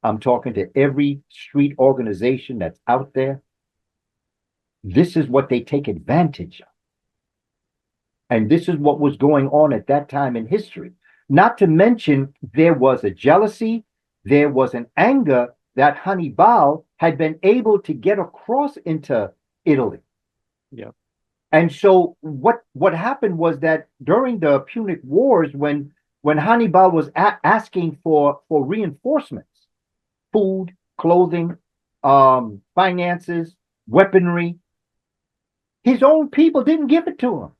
I'm talking to every street organization that's out there. This is what they take advantage of. And this is what was going on at that time in history. Not to mention, there was a jealousy, there was an anger that Hannibal had been able to get across into Italy. Yeah. And so what happened was that during the Punic Wars, when Hannibal was asking for reinforcements, food, clothing, finances, weaponry, his own people didn't give it to him,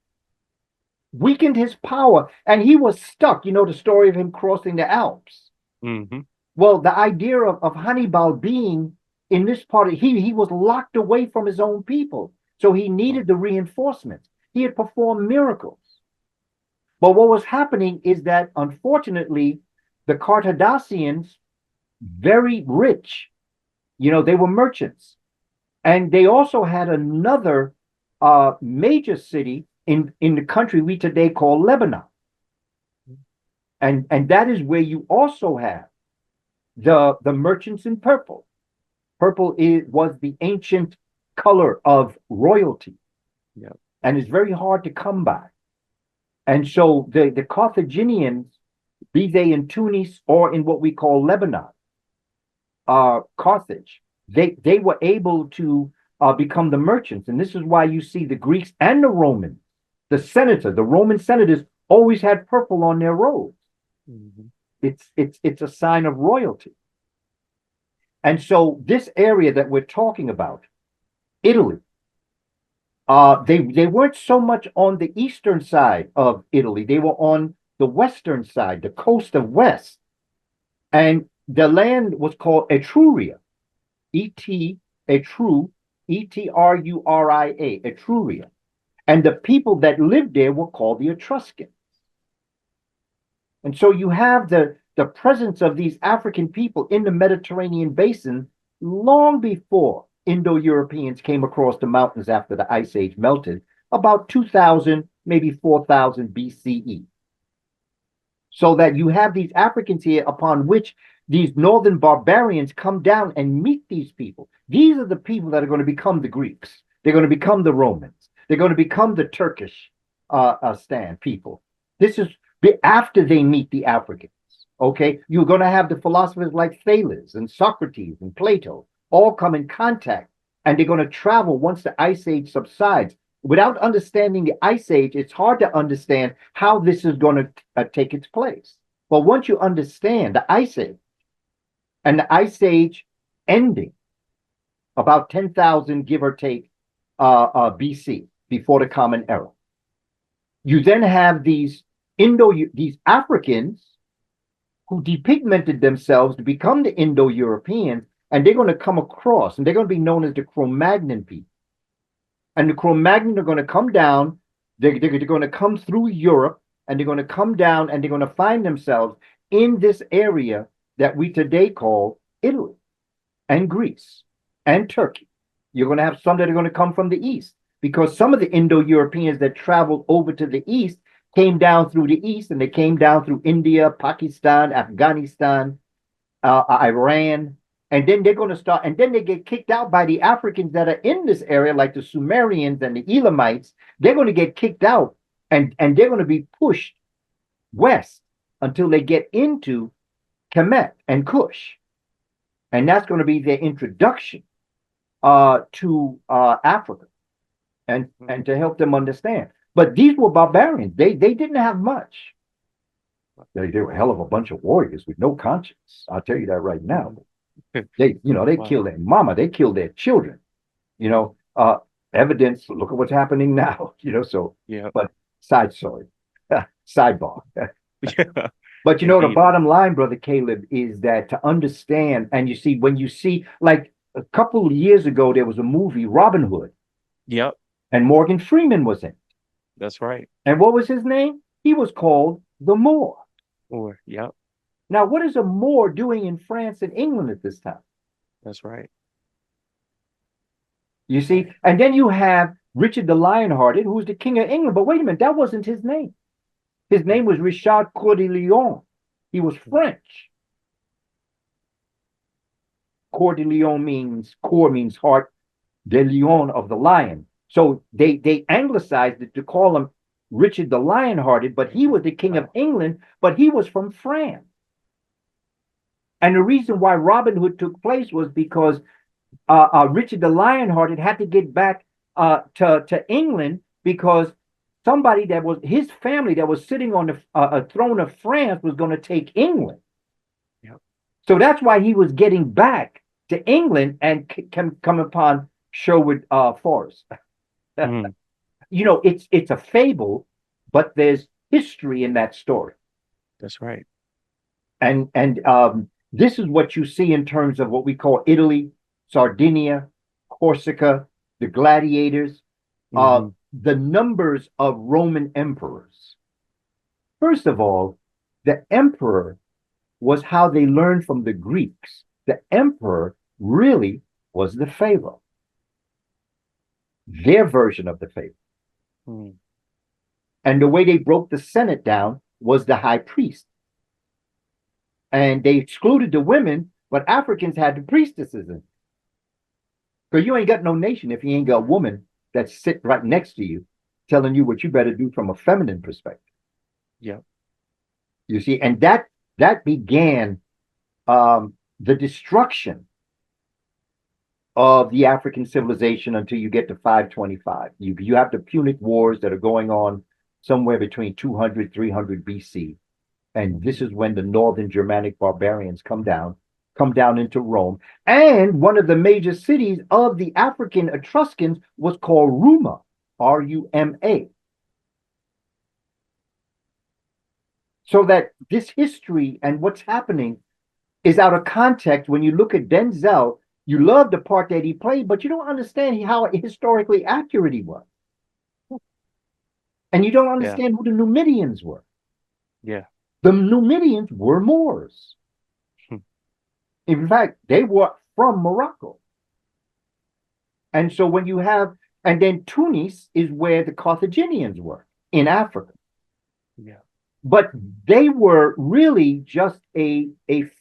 weakened his power, and he was stuck. You know the story of him crossing the Alps. Mm-hmm. Well, the idea of Hannibal being in this part, he was locked away from his own people. So he needed the reinforcements. He had performed miracles. But what was happening is that, unfortunately, the Carthaginians, very rich, they were merchants. And they also had another major city in the country we today call Lebanon. And that is where you also have the merchants in purple. Purple was the ancient color of royalty. Yeah. And it's very hard to come by. And so the Carthaginians, be they in Tunis or in what we call Lebanon, Carthage, they were able to become the merchants. And this is why you see the Greeks and the Romans, the Roman senators always had purple on their robes. Mm-hmm. It's a sign of royalty. And so this area that we're talking about, Italy, they weren't so much on the eastern side of Italy. They were on the western side, the coast of West. And the land was called Etruria, Etruria, Etruria. And the people that lived there were called the Etruscans. And so you have the presence of these African people in the Mediterranean basin long before Indo-Europeans came across the mountains after the Ice Age melted, about 2000, maybe 4000 BCE. So that you have these Africans here upon which these northern barbarians come down and meet these people. These are the people that are going to become the Greeks. They're going to become the Romans. They're going to become the Turkish people. This is after they meet the Africans. Okay, you're going to have the philosophers like Thales and Socrates and Plato all come in contact, and they're going to travel once the Ice Age subsides. Without understanding the Ice Age, it's hard to understand how this is going to take its place. But once you understand the Ice Age and the Ice Age ending about 10,000, give or take, BC, before the Common Era, you then have these Africans who depigmented themselves to become the Indo-Europeans, and they're going to come across, and they're going to be known as the Cro-Magnon people. And the Cro-Magnon are going to come down, they're going to come through Europe, and they're going to come down, and they're going to find themselves in this area that we today call Italy and Greece and Turkey. You're going to have some that are going to come from the east, because some of the Indo-Europeans that traveled over to the east came down through the east, and they came down through India, Pakistan, Afghanistan, Iran, and then they're going to start, and then they get kicked out by the Africans that are in this area, like the Sumerians and the Elamites. They're going to get kicked out, and they're going to be pushed west until they get into Kemet and Kush. And that's going to be their introduction to Africa and to help them understand. But these were barbarians. They didn't have much. They were a hell of a bunch of warriors with no conscience. I'll tell you that right now. They killed their mama, they killed their children. Evidence, look at what's happening now, so Yeah. but sidebar. Yeah. But the bottom line, Brother Caleb, is that to understand, and when you see, like a couple of years ago, there was a movie, Robin Hood. Yep. And Morgan Freeman was in it. That's right. And what was his name? He was called the Moor. Yep. Now, what is a Moor doing in France and England at this time? That's right. You see? And then you have Richard the Lionhearted, who was the King of England. But wait a minute, that wasn't his name. His name was Richard Coeur de Lion. He was French. Coeur de Lion means, Coeur means heart, de Lion of the lion. So they anglicized it to call him Richard the Lionhearted, but he was the king of England, but he was from France. And the reason why Robin Hood took place was because Richard the Lionhearted had to get back to England because somebody that was his family that was sitting on the throne of France was going to take England. Yep. So that's why he was getting back to England and come upon Sherwood Forest. Mm. It's a fable, but there's history in that story. That's right. And this is what you see in terms of what we call Italy, Sardinia, Corsica, the gladiators, the numbers of Roman emperors. First of all, the emperor was how they learned from the Greeks. The emperor really was the pharaoh, their version of the pharaoh. Mm. And the way they broke the Senate down was the high priest. And they excluded the women, but Africans had the priestesses in. Because you ain't got no nation if you ain't got a woman that's sitting right next to you telling you what you better do from a feminine perspective. Yeah. You see, and that began the destruction of the African civilization until you get to 525. You have the Punic Wars that are going on somewhere between 200, 300 BC. And this is when the northern Germanic barbarians come down into Rome. And one of the major cities of the African Etruscans was called Ruma, Ruma. So that this history and what's happening is out of context. When you look at Denzel, you love the part that he played, but you don't understand how historically accurate he was. And you don't understand who the Numidians were. Yeah. The Numidians were Moors. In fact, they were from Morocco. And so when you have, and then Tunis is where the Carthaginians were in Africa. Yeah. But they were really just a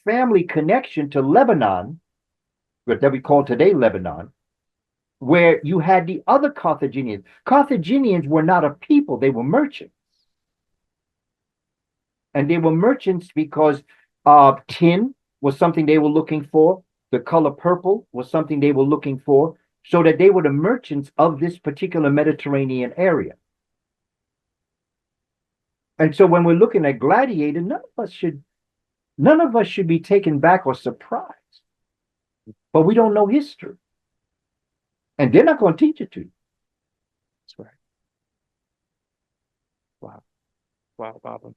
family connection to Lebanon, what that we call today Lebanon, where you had the other Carthaginians. Carthaginians were not a people, they were merchants. And they were merchants because tin was something they were looking for. The color purple was something they were looking for, so that they were the merchants of this particular Mediterranean area. And so when we're looking at Gladiator, none of us should be taken back or surprised. But we don't know history. And they're not going to teach it to you. That's right. Wow. Wow, Baba.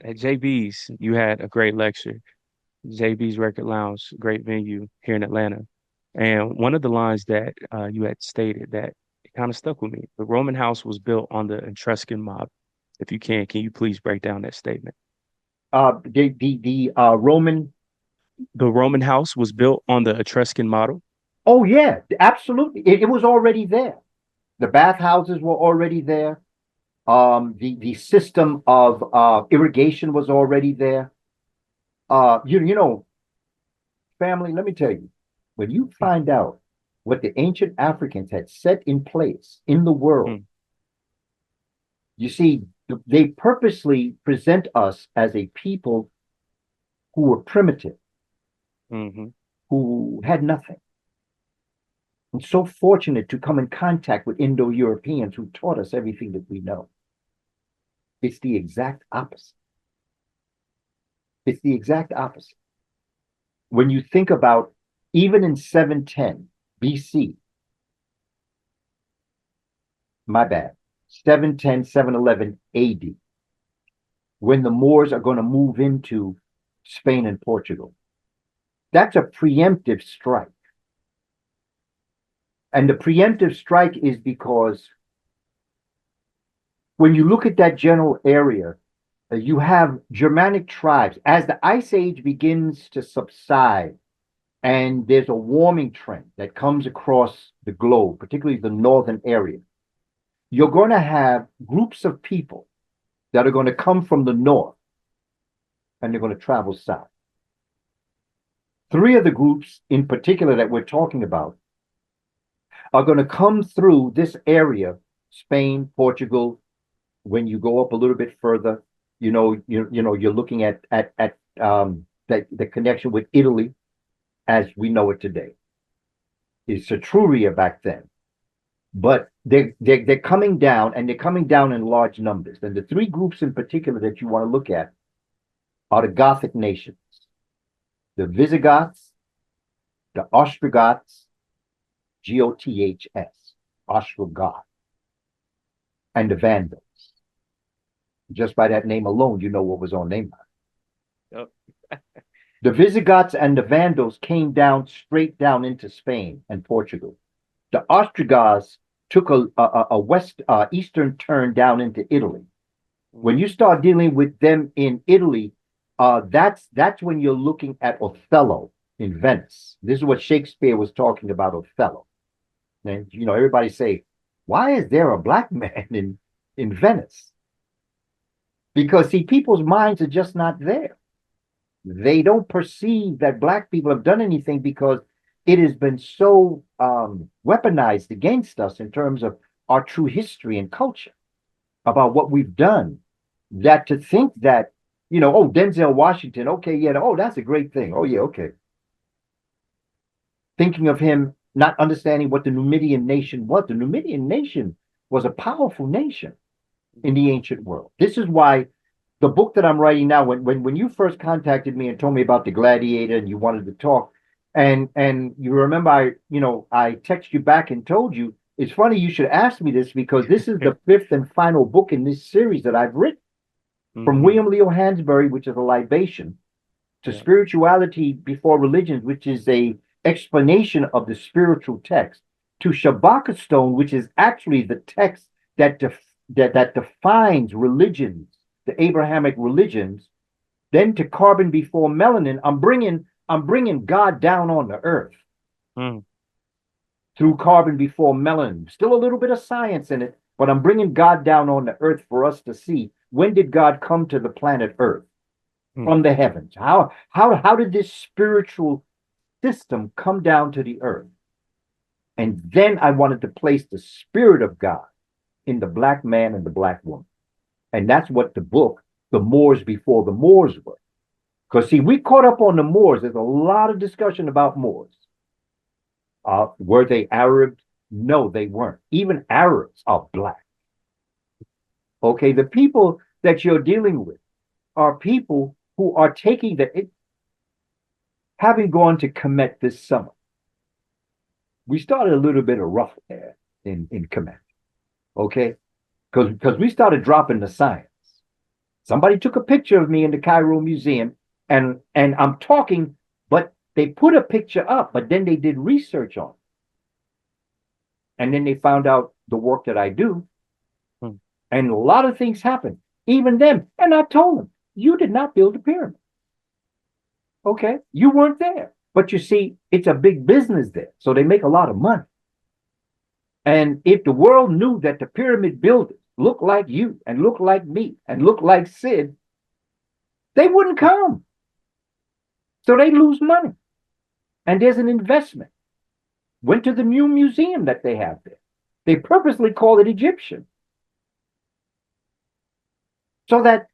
At JB's, you had a great lecture. JB's Record Lounge, great venue here in Atlanta. And one of the lines that you had stated that it kind of stuck with me. The Roman house was built on the Etruscan model. If you can you please break down that statement? The Roman. The Roman house was built on the Etruscan model. Oh yeah, absolutely. It was already there. The bathhouses were already there. The system of irrigation was already there. You know, family, let me tell you, when you find out what the ancient Africans had set in place in the world, you see, they purposely present us as a people who were primitive, who had nothing. And so fortunate to come in contact with Indo-Europeans who taught us everything that we know. It's the exact opposite. It's the exact opposite. When you think about even in 710 BC, my bad, 710, 711 AD, when the Moors are going to move into Spain and Portugal, that's a preemptive strike. And the preemptive strike is because when you look at that general area, you have Germanic tribes. As the Ice Age begins to subside, and there's a warming trend that comes across the globe, particularly the northern area, you're going to have groups of people that are going to come from the north, and they're going to travel south. Three of the groups in particular that we're talking about are going to come through this area, Spain, Portugal. When you go up a little bit further, you're looking at the connection with Italy as we know it today. It's Etruria back then. But they're coming down, and they're coming down in large numbers. And the three groups in particular that you want to look at are the Gothic nations: the Visigoths, the Ostrogoths, Goths, Ostrogoth, and the Vandals. Just by that name alone, you know what was on their mind. Yep. The Visigoths and the Vandals came down straight down into Spain and Portugal. The Ostrogoths took a west eastern turn down into Italy. When you start dealing with them in Italy, that's when you're looking at Othello in Venice. This is what Shakespeare was talking about, Othello. And everybody say, why is there a black man in Venice? Because see, people's minds are just not there. They don't perceive that black people have done anything because it has been so weaponized against us in terms of our true history and culture about what we've done, that to think that, oh, Denzel Washington, okay, yeah, oh, that's a great thing. Oh, yeah, okay. Thinking of him not understanding what the Numidian nation was. The Numidian nation was a powerful nation in the ancient world. This is why the book that I'm writing now, when you first contacted me and told me about the Gladiator and you wanted to talk, and you remember I texted you back and told you, it's funny you should ask me this because this is the fifth and final book in this series that I've written. From William Leo Hansberry, which is a libation, to Spirituality Before Religions, which is a explanation of the spiritual text, to Shabaka Stone, which is actually the text that defines religions, the Abrahamic religions, then to Carbon Before Melanin. I'm bringing God down on the earth through Carbon Before Melanin. Still a little bit of science in it, but I'm bringing God down on the earth for us to see, when did God come to the planet Earth from the heavens? How did this spiritual system come down to the earth? And then I wanted to place the Spirit of God in the black man and the black woman. And that's what the book, The Moors Before the Moors, were. Because, see, we caught up on the Moors. There's a lot of discussion about Moors. Were they Arabs? No, they weren't. Even Arabs are black. Okay, the people that you're dealing with are people who are taking having gone to Kemet this summer. We started a little bit of rough there in Kemet. Okay? Because we started dropping the science. Somebody took a picture of me in the Cairo Museum, and I'm talking, but they put a picture up, but then they did research on it. And then they found out the work that I do. And a lot of things happened, even them. And I told them, you did not build the pyramid. Okay? You weren't there. But you see, it's a big business there. So they make a lot of money. And if the world knew that the pyramid builders look like you and look like me and look like Sid, they wouldn't come. So they lose money. And there's an investment. Went to the new museum that they have there. They purposely call it Egyptian. So that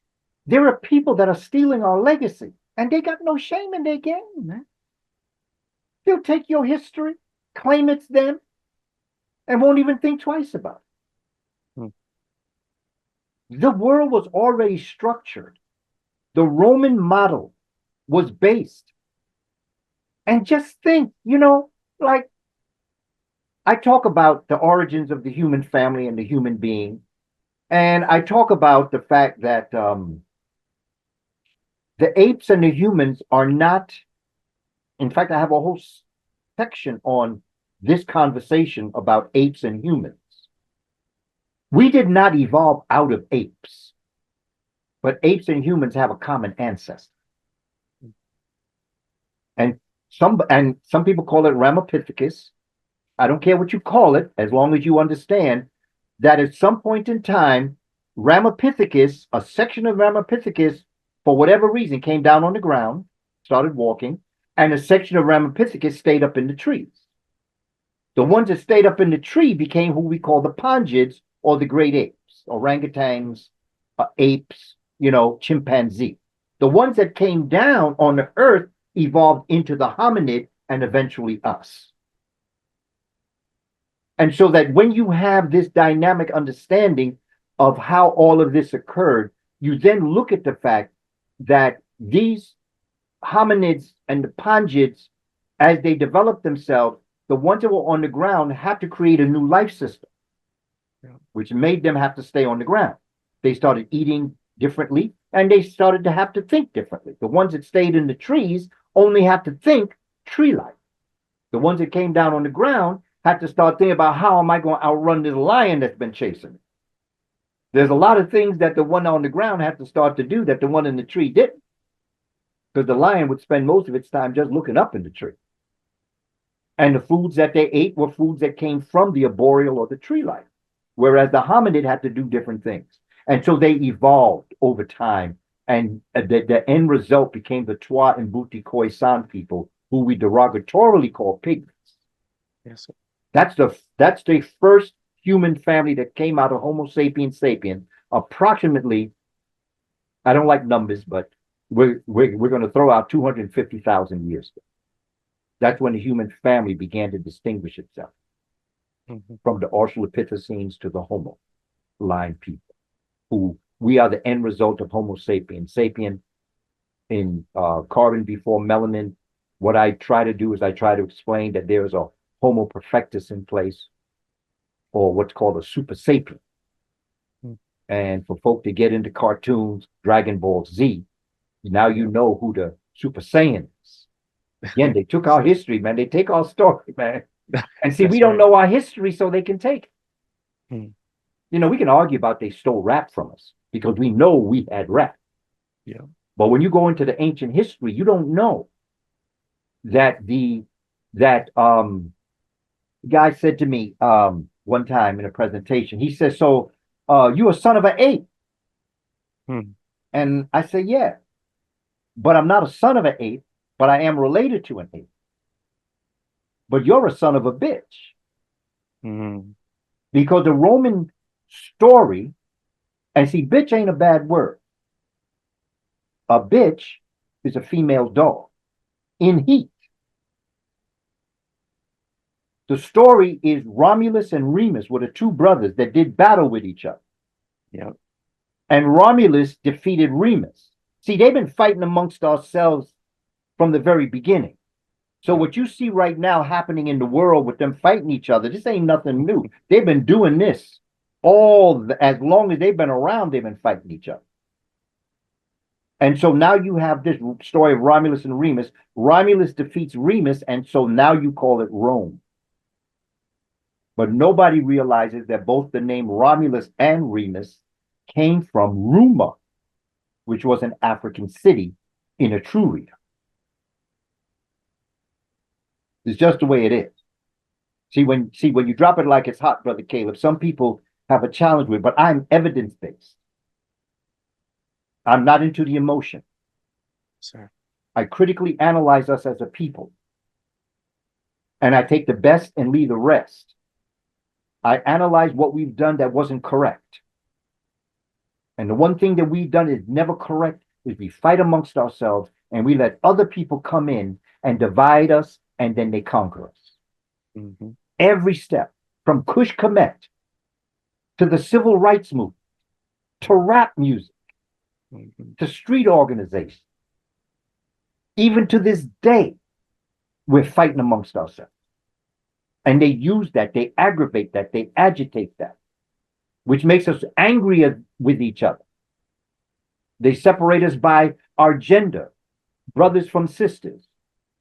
there are people that are stealing our legacy, and they got no shame in their game, man. They'll take your history, claim it's them, and won't even think twice about it. The world was already structured. The Roman model was based. And just think, like I talk about the origins of the human family and the human being. And I talk about the fact that the apes and the humans are not, in fact, I have a whole section on this conversation about apes and humans. We did not evolve out of apes, but apes and humans have a common ancestor. And some people call it Ramapithecus. I don't care what you call it, as long as you understand that at some point in time, Ramapithecus, a section of Ramapithecus, for whatever reason, came down on the ground, started walking, and a section of Ramapithecus stayed up in the trees. The ones that stayed up in the tree became who we call the Pangids, or the great apes, orangutans, apes, chimpanzee. The ones that came down on the earth evolved into the hominid and eventually us. And so that when you have this dynamic understanding of how all of this occurred, you then look at the fact that these hominids and the Pangids, as they developed themselves, the ones that were on the ground had to create a new life system, which made them have to stay on the ground. They started eating differently, and they started to have to think differently. The ones that stayed in the trees only had to think tree-like. The ones that came down on the ground had to start thinking about, how am I going to outrun this lion that's been chasing me? There's a lot of things that the one on the ground had to start to do that the one in the tree didn't, because the lion would spend most of its time just looking up in the tree. And the foods that they ate were foods that came from the arboreal or the tree life, whereas the hominid had to do different things. And so they evolved over time. And the end result became the Twa and Buti Khoisan people, who we derogatorily call pygmies. Yes, sir. That's the first human family that came out of Homo sapiens sapien, approximately, I don't like numbers, but we're going to throw out 250,000 years ago. That's when the human family began to distinguish itself from the Australopithecines to the Homo line people, who we are the end result of Homo sapiens. Sapien in carbon before melanin. What I try to do is I try to explain that there is a Homo perfectus in place, or what's called a super sapien. And for folk to get into cartoons, Dragon Ball Z, now you know who the Super Saiyan is. Again, they took our history, man. They take our story, man. And see, we don't know our history, so they can take it. We can argue about they stole rap from us because we know we had rap. Yeah. But when you go into the ancient history, you don't know that guy said to me one time in a presentation, he says, so you a son of an ape? And I say, yeah, but I'm not a son of an ape, but I am related to an ape. But you're a son of a bitch. Because the Roman story, and see, bitch ain't a bad word. A bitch is a female dog in heat. The story is Romulus and Remus were the two brothers that did battle with each other. Yeah. And Romulus defeated Remus. See, they've been fighting amongst ourselves from the very beginning. So what you see right now happening in the world with them fighting each other, this ain't nothing new. They've been doing this as long as they've been around, they've been fighting each other. And so now you have this story of Romulus and Remus. Romulus defeats Remus, and so now you call it Rome. But nobody realizes that both the name Romulus and Remus came from Ruma, which was an African city in Etruria. It's just the way it is. See, when you drop it like it's hot, Brother Caleb, some people have a challenge with it, but I'm evidence-based. I'm not into the emotion. Sir. I critically analyze us as a people. And I take the best and leave the rest. I analyze what we've done that wasn't correct. And the one thing that we've done is never correct is we fight amongst ourselves and we let other people come in and divide us, and then they conquer us. Every step, from Kush Kemet to the civil rights movement, to rap music, to street organization. Even to this day, we're fighting amongst ourselves. And they use that, they aggravate that, they agitate that, which makes us angrier with each other. They separate us by our gender, brothers from sisters,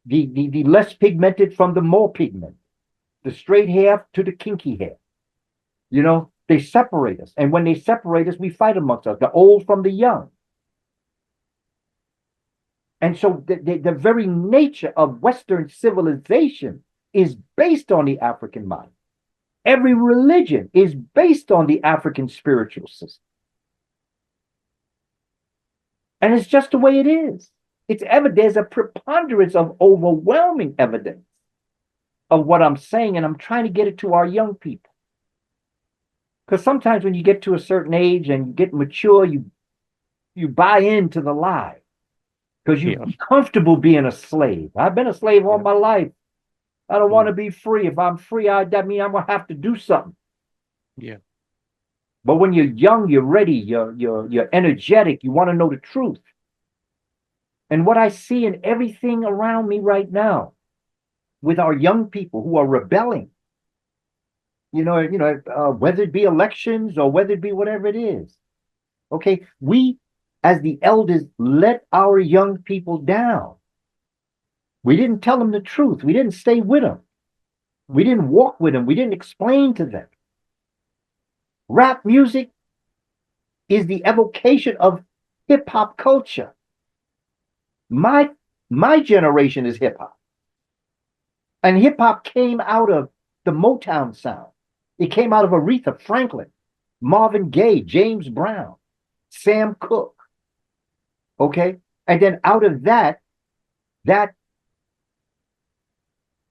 the less pigmented from the more pigmented, the straight hair to the kinky hair. They separate us. And when they separate us, we fight amongst us, the old from the young. And so the very nature of Western civilization is based on the African mind. Every religion is based on the African spiritual system. And it's just the way it is. It's evident. There's a preponderance of overwhelming evidence of what I'm saying, and I'm trying to get it to our young people. Because sometimes when you get to a certain age and you get mature, you buy into the lie because you're Yeah. comfortable being a slave. I've been a slave all Yeah. my life. I don't want to Mm. be free. If I'm free, that means I'm gonna have to do something. Yeah. But when you're young, you're ready, you're energetic, you want to know the truth. And what I see in everything around me right now with our young people who are rebelling, whether it be elections or whether it be whatever it is. Okay, we as the elders let our young people down. We didn't tell them the truth. We didn't stay with them. We Mm. didn't walk with them. We didn't explain to them. Rap music is the evocation of hip hop culture. My my generation is hip hop. And hip hop came out of the Motown sound. It came out of Aretha Franklin, Marvin Gaye, James Brown, Sam Cooke. Okay. And then out of that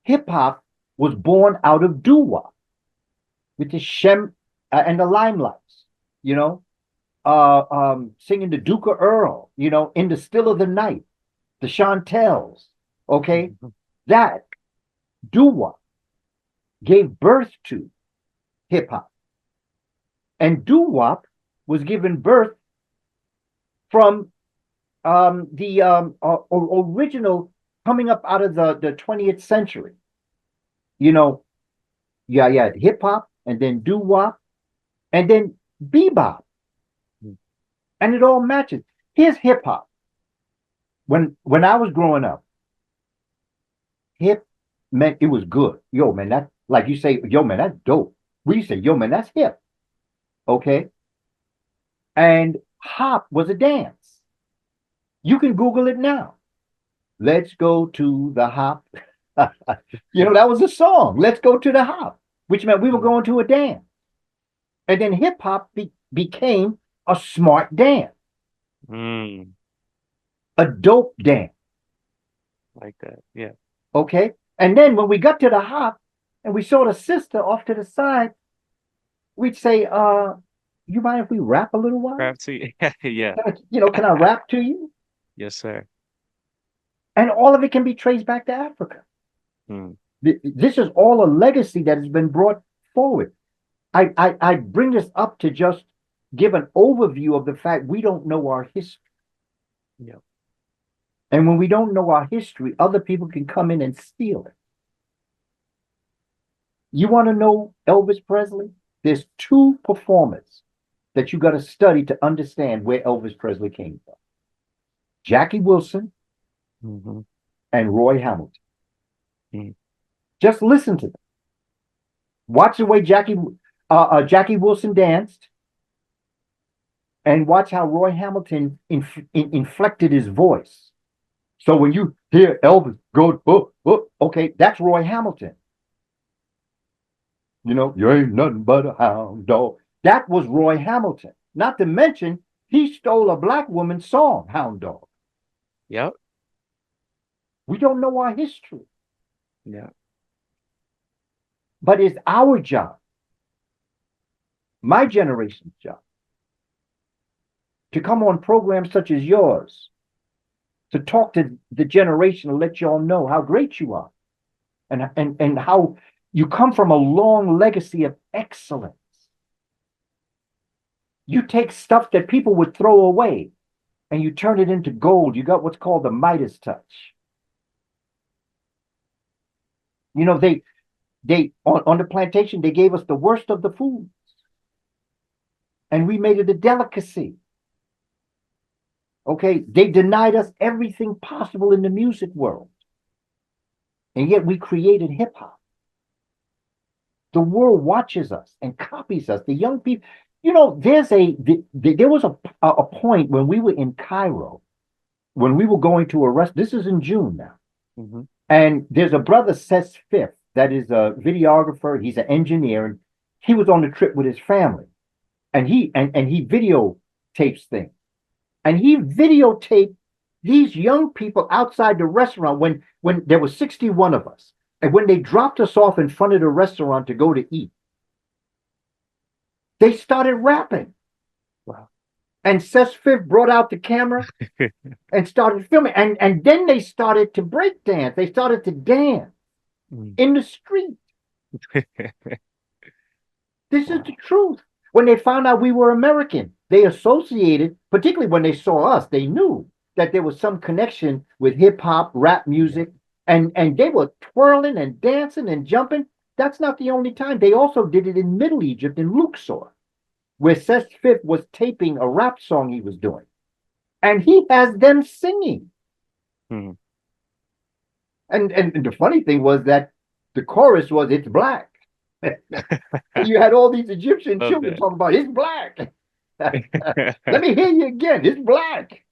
hip hop was born out of doo wop with the Shem and the Limelights, you know, singing the Duke of Earl, in the still of the night, the Chantels. Okay. Mhm. That doo wop gave birth to hip hop. And doo wop was given birth from the original coming up out of the 20th century. You know, yeah, hip hop and then doo wop and then bebop, Mm. and it all matches. Here's hip hop. When I was growing up, hip meant it was good. Yo, man, that like you say, yo, man, that's dope. We say, yo, man, that's hip. Okay, and hop was a dance. You can Google it now. Let's go to the hop. That was a song. Let's go to the hop, which meant we were Mm. going to a dance. And then hip hop became a smart dance, Mm. a dope dance. Like that. Yeah. Okay. And then when we got to the hop and we saw the sister off to the side, we'd say, you mind if we rap a little while? Crafty. Yeah. Can I rap to you? Yes, sir. And all of it can be traced back to Africa. Mm. This is all a legacy that has been brought forward. I bring this up to just give an overview of the fact we don't know our history. Yeah. And when we don't know our history, other people can come in and steal it. You want to know Elvis Presley? There's two performers that you got to study to understand where Elvis Presley came from. Jackie Wilson Mm-hmm. and Roy Hamilton. Mm. Just listen to them. Watch the way Jackie Wilson danced, and watch how Roy Hamilton inflected his voice. So when you hear Elvis go, oh, oh, okay, that's Roy Hamilton. You ain't nothing but a hound dog. That was Roy Hamilton. Not to mention, he stole a black woman's song, Hound Dog. Yep. We don't know our history, Yeah. but it's our job, my generation's job, to come on programs such as yours, to talk to the generation and let y'all know how great you are and how you come from a long legacy of excellence. You take stuff that people would throw away and you turn it into gold. You got what's called the Midas touch. They on the plantation, they gave us the worst of the foods and we made it a delicacy. Okay, they denied us everything possible in the music world, and yet we created hip hop. The world watches us and copies us. The young people, there was a point when we were in Cairo, when we were going to a rest. This is in June now, Mm-hmm. and there's a brother, Seth Fifth, that is a videographer. He's an engineer, and he was on the trip with his family, and he videotapes things, and he videotaped These young people outside the restaurant, when there were 61 of us, and when they dropped us off in front of the restaurant to go to eat, they started rapping. Wow. And Seth Fifth brought out the camera and started filming. And then they started to break dance. They started to dance Mm. in the street. This is Wow. the truth. When they found out we were American, they associated, particularly when they saw us, they knew that there was some connection with hip hop, rap music, and they were twirling and dancing and jumping. That's not the only time. They also did it in Middle Egypt in Luxor, where Seth Fifth was taping a rap song he was doing. And he has them singing. Mm. And the funny thing was that the chorus was, "It's black." You had all these Egyptian Love children talking about, "It's black." Let that. me hear you again. "It's black."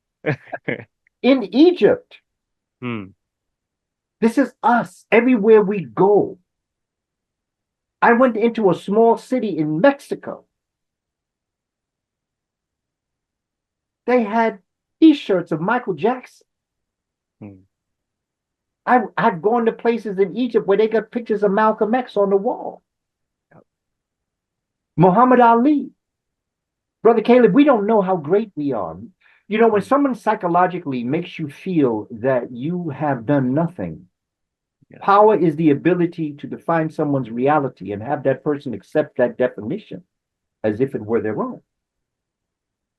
In Egypt, Mm. this is us everywhere we go. I went into a small city in Mexico. They had T-shirts of Michael Jackson. Mm. I've gone to places in Egypt where they got pictures of Malcolm X on the wall. Yep. Muhammad Ali. Brother Caleb, we don't know how great we are. You know, when Mm. someone psychologically makes you feel that you have done nothing, Yeah. power is the ability to define someone's reality and have that person accept that definition as if it were their own.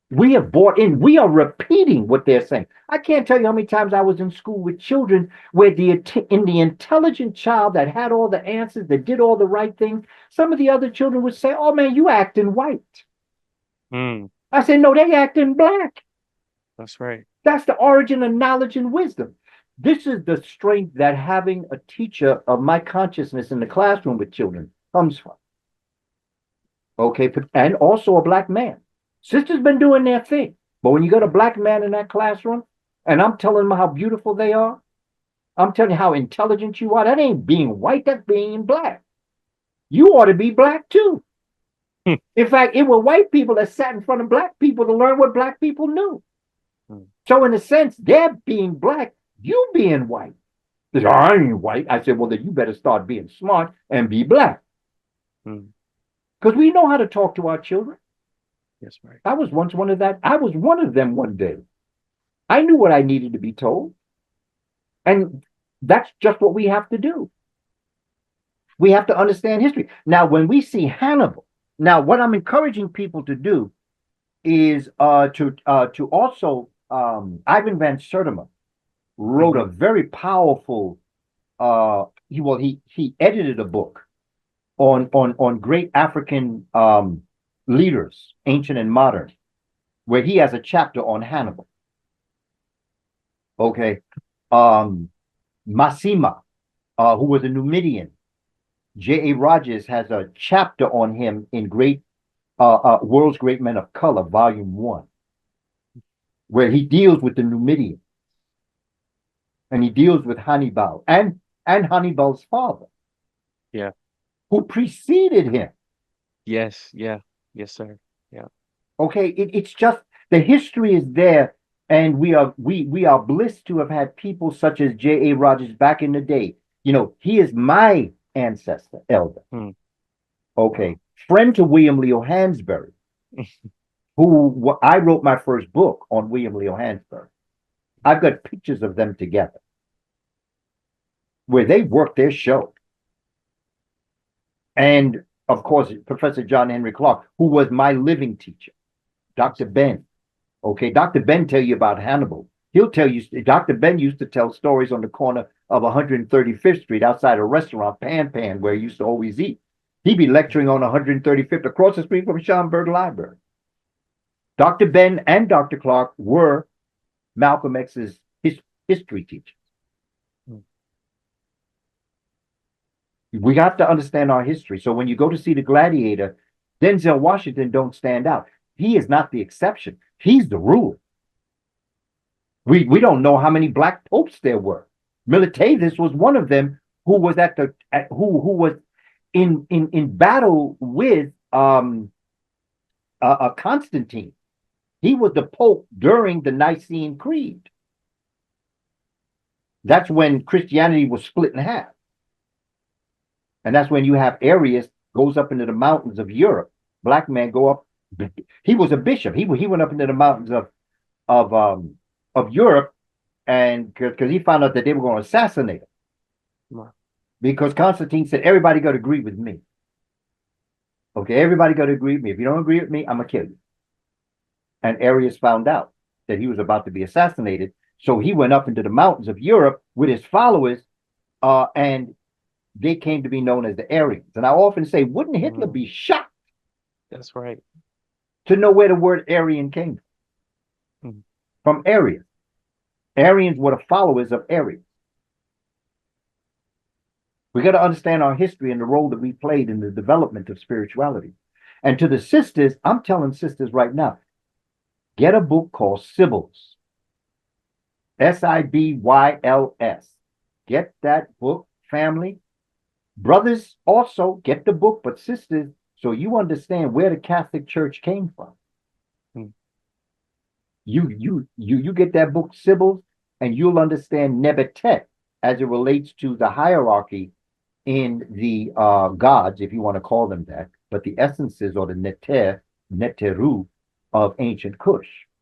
We have bought in. We are repeating what they're saying. I can't tell you how many times I was in school with children where the intelligent child that had all the answers, that did all the right things, some of the other children would say, "Oh man, you acting white." Mm. I said, "No, they acting black." That's right. That's the origin of knowledge and wisdom. This is the strength that having a teacher of my consciousness in the classroom with children comes from. Okay, and also a black man. Sisters been doing their thing. But when you got a black man in that classroom, and I'm telling them how beautiful they are, I'm telling you how intelligent you are, that ain't being white, that's being black. You ought to be black too. Mm. In fact, it were white people that sat in front of black people to learn what black people knew. Mm. So in a sense, they're being black, you being white. They say, "I ain't white." I said, "Well, then you better start being smart and be black." Mm. Because we know how to talk to our children. That's right. I was once one of that. I was one of them one day. I knew what I needed to be told. And that's just what we have to do. We have to understand history. Now, when we see Hannibal, now what I'm encouraging people to do is to also Ivan van Sertima wrote a Mm-hmm. very powerful he edited a book on great African leaders, ancient and modern, where he has a chapter on Hannibal. Okay. Massima, who was a Numidian. J.A. Rogers has a chapter on him in World's Great Men of Color, Volume 1, where he deals with the Numidian. And he deals with Hannibal and Hannibal's father. Yeah. Who preceded him. Yes. Yeah. Yes, sir. Yeah. Okay, it's just the history is there, and we are blessed to have had people such as J.A. Rogers back in the day. You know, he is my ancestor, elder. Mm. Okay, Wow. friend to William Leo Hansberry, who I wrote my first book on William Leo Hansberry. I've got pictures of them together where they worked their show. And of course, Professor John Henry Clark, who was my living teacher, Dr. Ben. Okay, Dr. Ben tell you about Hannibal. He'll tell you, Dr. Ben used to tell stories on the corner of 135th Street outside a restaurant, Pan, where he used to always eat. He'd be lecturing on 135th across the street from Schomburg Library. Dr. Ben and Dr. Clark were Malcolm X's history teachers. Mm. We have to understand our history. So when you go to see The Gladiator, Denzel Washington don't stand out. He is not the exception. He's the rule. We don't know how many black popes there were. Militatus was one of them who was who was in battle with Constantine. He was the pope during the Nicene Creed. That's when Christianity was split in half. And that's when you have Arius goes up into the mountains of Europe. Black man go up. He was a bishop. He went up into the mountains of Europe, and because he found out that they were going to assassinate him. Wow. Because Constantine said, everybody got to agree with me. Okay, everybody got to agree with me. If you don't agree with me, I'm going to kill you. And Arius found out that he was about to be assassinated. So he went up into the mountains of Europe with his followers, and they came to be known as the Aryans. And I often say, wouldn't Hitler be shocked? That's right. To know where the word Aryan came from? From Arius. Aryans were the followers of Arius. We got to understand our history and the role that we played in the development of spirituality. And to the sisters, I'm telling sisters right now, get a book called Sibyls. Sibyls. Get that book, family. Brothers also get the book, but sisters, so you understand where the Catholic Church came from. You get that book, Sibyls, and you'll understand Nebetet as it relates to the hierarchy in the gods, if you want to call them that, but the essences or the neteru of ancient Kush.